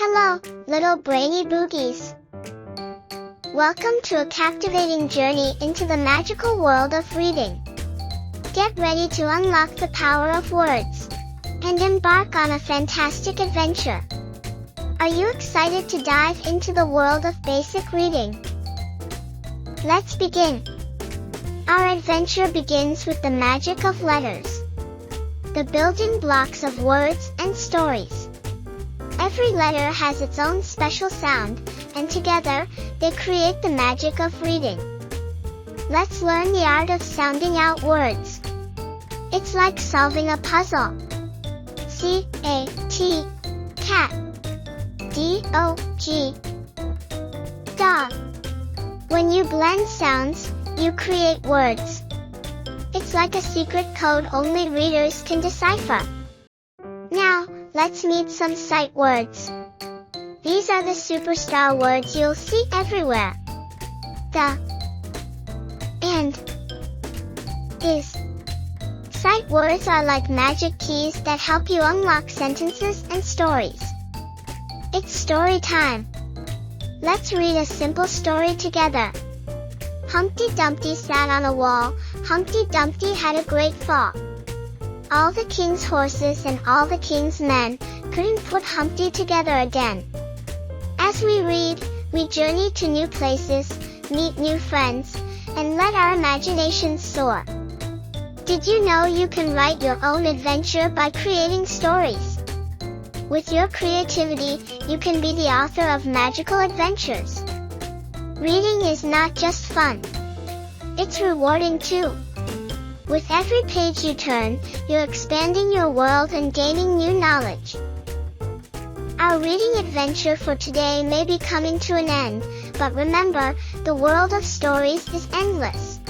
Hello, little Brainy Boogies. Welcome to a captivating journey into the magical world of reading. Get ready to unlock the power of words and embark on a fantastic adventure. Are you excited to dive into the world of basic reading? Let's begin. Our adventure begins with the magic of letters, the building blocks of words and stories. Every letter has its own special sound, and together, they create the magic of reading. Let's learn the art of sounding out words. It's like solving a puzzle. C-A-T, cat. D-O-G, dog. When you blend sounds, you create words. It's like a secret code only readers can decipher. Now, let's meet some sight words. These are the superstar words you'll see everywhere. The, and, is. Sight words are like magic keys that help you unlock sentences and stories. It's story time. Let's read a simple story together. Humpty Dumpty sat on a wall. Humpty Dumpty had a great fall. All the king's horses and all the king's men couldn't put Humpty together again. As we read, we journey to new places, meet new friends, and let our imaginations soar. Did you know you can write your own adventure by creating stories? With your creativity, you can be the author of magical adventures. Reading is not just fun. It's rewarding too. With every page you turn, you're expanding your world and gaining new knowledge. Our reading adventure for today may be coming to an end, but remember, the world of stories is endless.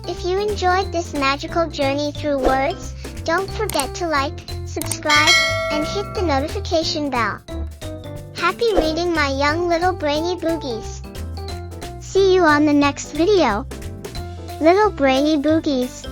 If you enjoyed this magical journey through words, don't forget to like, subscribe, and hit the notification bell. Happy reading, my young little Brainy Boogies. See you on the next video. Little Brainy Boogies.